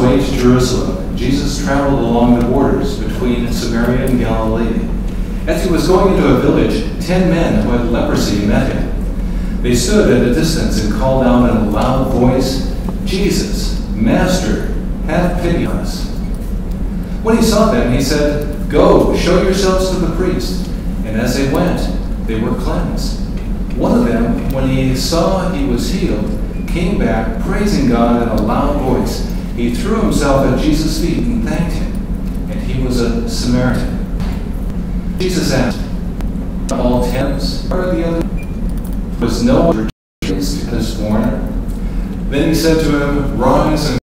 way to Jerusalem, Jesus traveled along the borders between Samaria and Galilee. As he was going into a village, 10 men who had leprosy met him. They stood at a distance and called out in a loud voice, "Jesus, Master, have pity on us." When he saw them, he said, "Go, show yourselves to the priest." And as they went, they were cleansed. One of them, when he saw he was healed, came back, praising God in a loud voice. He threw himself at Jesus' feet and thanked him, and he was a Samaritan. Jesus asked, "All 10 are the other? Was no one raised this foreigner?" Then he said to him, "Rise and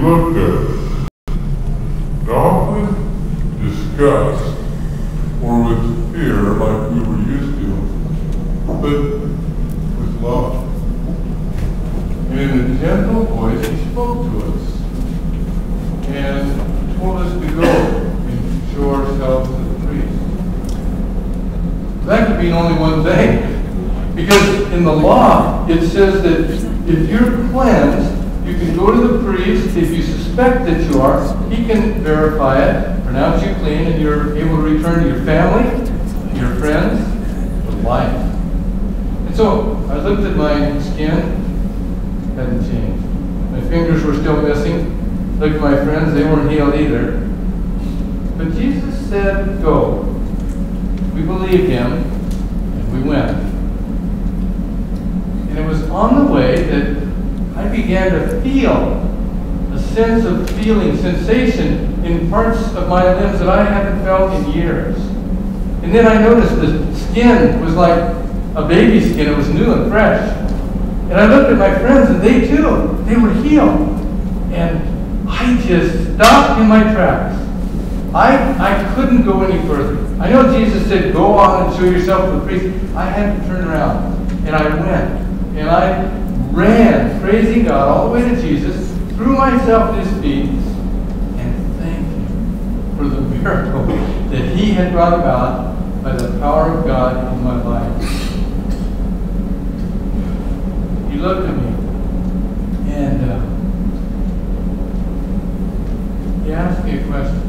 looked at, not with disgust or with fear like we were used to, but with love. And in a gentle voice, he spoke to us and told us to go and show ourselves to the priest. That could mean only one thing. Because in the law, it says that if you're cleansed, you can go to the priest. If you suspect that you are, he can verify it, pronounce you clean, and you're able to return to your family, your friends, with life. And so I looked at my skin, hadn't changed. My fingers were still missing. Looked at my friends, they weren't healed either. But Jesus said, go. We believed him, and we went. And it was on the way that I began to feel a sense of feeling, sensation in parts of my limbs that I haven't felt in years. And then I noticed the skin was like a baby skin. It was new and fresh. And I looked at my friends, and they too, they were healed. And I just stopped in my tracks. I couldn't go any further. I know Jesus said, go on and show yourself to the priest. I had to turn around. And I went. And I ran, praising God, all the way to Jesus, threw myself at his feet, and thanked him for the miracle that he had brought about by the power of God in my life. He looked at me, and he asked me a question.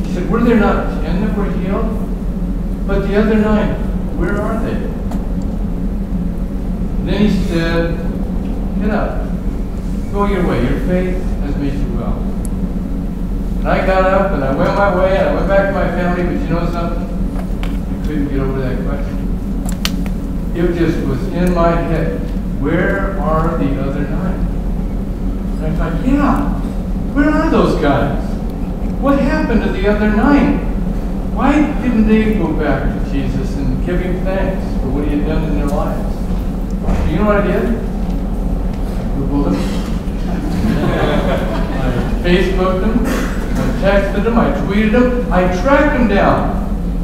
He said, were there not 10 that were healed? But the other 9, where are they? And then he said, get up, go your way, your faith has made you well. And I got up and I went my way and I went back to my family, but you know something? I couldn't get over that question. It just was in my head. Where are the other 9? And I thought, yeah, where are those guys? What happened to the other 9? Why didn't they go back to Jesus and give him thanks for what he had done in their lives? You know what I did? I Googled them. I Facebooked them. I texted them. I tweeted them. I tracked them down.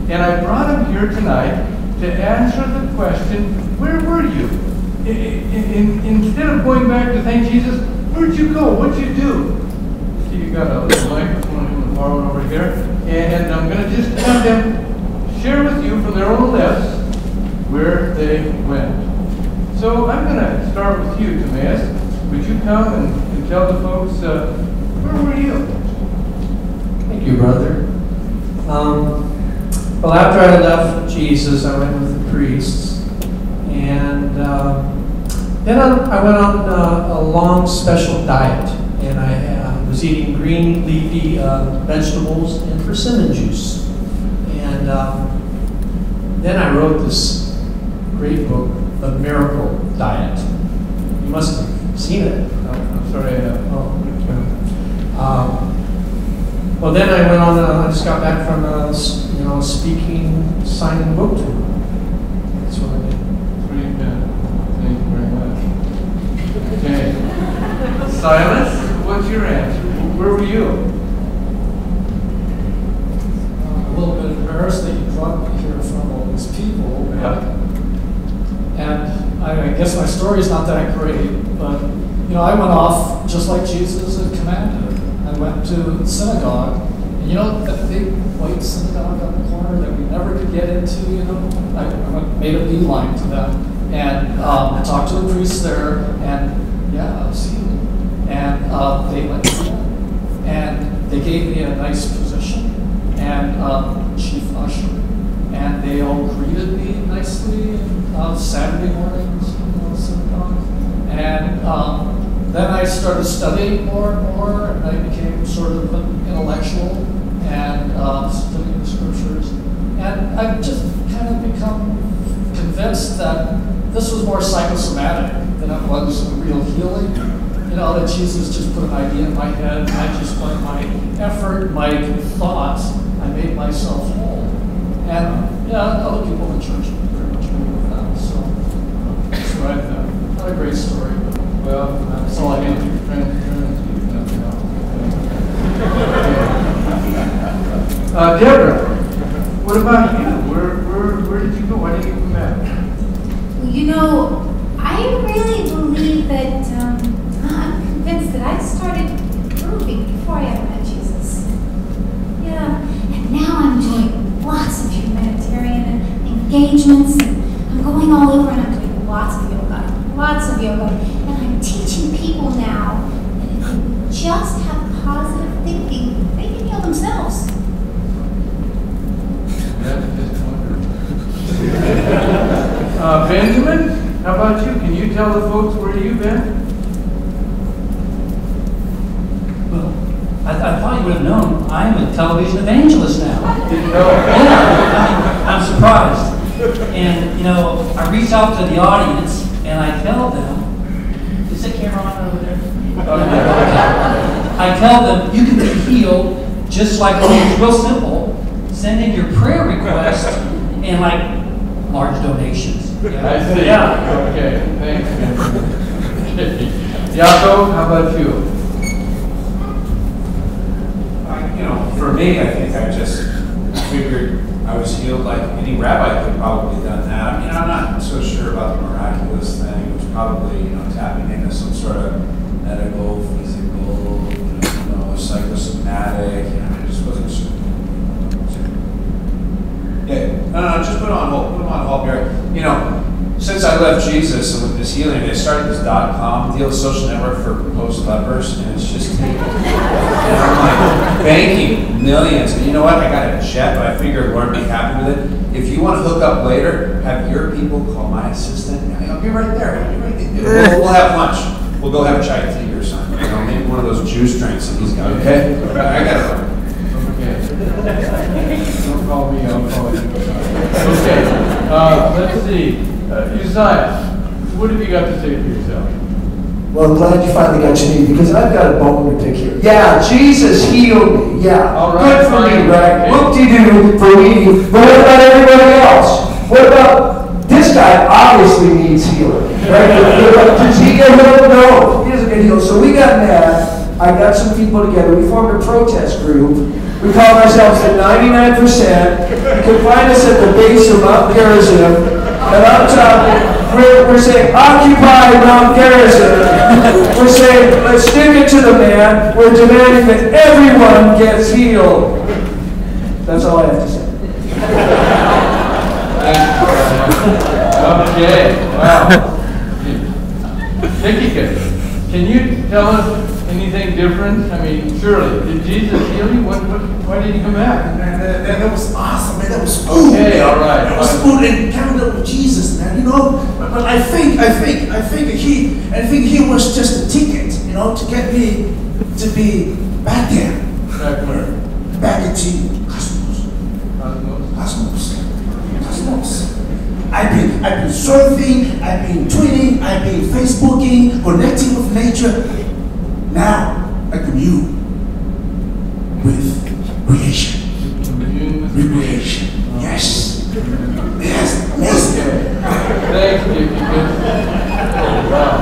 And I brought them here tonight to answer the question, where were you? Instead of going back to thank Jesus, where'd you go? What'd you do? See, you got a little microphone I'm going to borrow over here. And I'm going to just have them share with you from their own lips where they went. So I'm going to start with you, Timaeus. Would you come and tell the folks, where were you? Thank you, brother. Well, after I left Jesus, I went with the priests. And then I went on a long special diet. And I was eating green leafy vegetables and persimmon juice. And then I wrote this great book, The Miracle Diet. You must have seen it. I'm sorry. Well, then I went on. I just got back from a speaking, signing book tour. That's what I did. Pretty good. Thank you very much. Okay. Silas, what's your answer? Where were you? A little bit embarrassed that you brought me here from all these people. Yeah. And I guess my story is not that great, but I went off just like Jesus had commanded. I went to the synagogue, and that big white synagogue on the corner that we never could get into. I made a beeline to them and talked to the priest there, and I was healed. And they let me in, and they gave me a nice position and chief usher. And they all greeted me nicely Saturday mornings in the synagogue. And then I started studying more and more, and I became sort of an intellectual and studying the scriptures. And I've just kind of become convinced that this was more psychosomatic than it was a real healing. That Jesus just put an idea in my head, and I just, by my effort, my thoughts, I made myself whole. And other people in the church pretty much agree with that. So that's what I found. Not a great story, but Well, that's all I need to be transparent. Nothing else. Deborah, what about you? Where did you go? Why didn't you come back? Well, I really believe that I'm convinced that I started improving before I ever met Jesus. Yeah, and now I'm doing lots of humanitarian engagements, and I'm going all over, and I'm doing lots of yoga, and I'm teaching people now that if they just have positive thinking, they can heal themselves. That's just wonderful. Benjamin, how about you? Can you tell the folks where you've been? Well, I thought you would have known. I'm a television evangelist now. Didn't know. Yeah, I'm surprised. And, I reach out to the audience and I tell them, is the camera on over there? I tell them, you can be healed just like it's real simple. Send in your prayer request fast. And like large donations. I see. Yeah. Okay, thanks. Okay. Yaakov, how about you? For me, I think I just figured I was healed like any rabbi could have probably done that. I mean, I'm not so sure about the miraculous thing. It was probably, tapping into some sort of medical, physical, psychosomatic. I just wasn't sure. Yeah, no, just put on hold, Gary. Since I left Jesus and with this healing, I started this .com deal, social network for post-lepers, and it's just taken. And I'm like banking millions. And you know what? I got a jet, but I figured Lord would be happy with it. If you want to hook up later, have your people call my assistant. I'll be right there. We'll have lunch. We'll go have chai tea or something. Maybe one of those juice drinks that he's got. Okay? I got it. Okay. Don't call me. I'll call you. Okay. Let's see. Uzziah, what have you got to say for yourself? Well, I'm glad you finally got your knee because I've got a bone to pick here. Yeah, Jesus healed me. Yeah, all right, good for fine. me, right? Okay. Whoop-de-doo for me. But what about everybody else? What about this guy? Obviously needs healing. Right? Does he get healed? No, he doesn't get healed. So we got mad. I got some people together. We formed a protest group. We call ourselves the 99%. You can find us at the base of Mount Gerizim. And on top, we're saying, occupy Mount Gerizim. We're saying, let's stick it to the man. We're demanding that everyone gets healed. That's all I have to say. Okay, wow. Nikki, can you tell us anything different? I mean, surely, did Jesus heal you? Why did he come back? Man, that was awesome, man. That was food. Okay, all right. That was food and carried up with Jesus, man. But I think he was just a ticket, to get me to be back there. Back where? Back into Cosmos. I've been surfing, I've been tweeting, I've been Facebooking, connecting with nature. Now I commune with creation. Recreation. Yes. Yes. Amazing. Thanks, Nikki. Wow.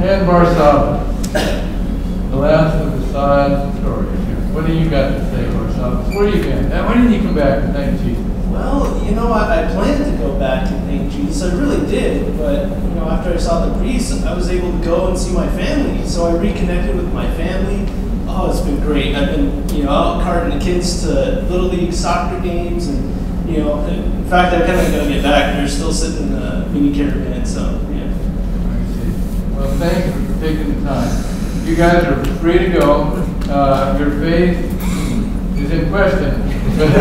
And Barsabas, the last of the sad stories. What do you got to say, Barsabas? Where you been? And why didn't you come back and thank Jesus? Well, I planned to go back and thank Jesus. I really did. But, after I saw the priest, I was able to go and see my family. So I reconnected with my family. Oh, it's been great. I've been, out carting the kids to Little League soccer games. And, in fact, I kind of got to get back. They're still sitting in the mini caravan. So, yeah. I see. Well, thank you for taking the time. You guys are free to go. Your faith is in question. But I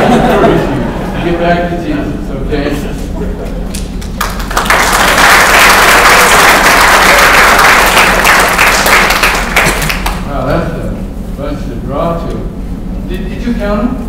encourage you to get back to Jesus, okay? Wow, that's a bunch to draw to. Did you count them?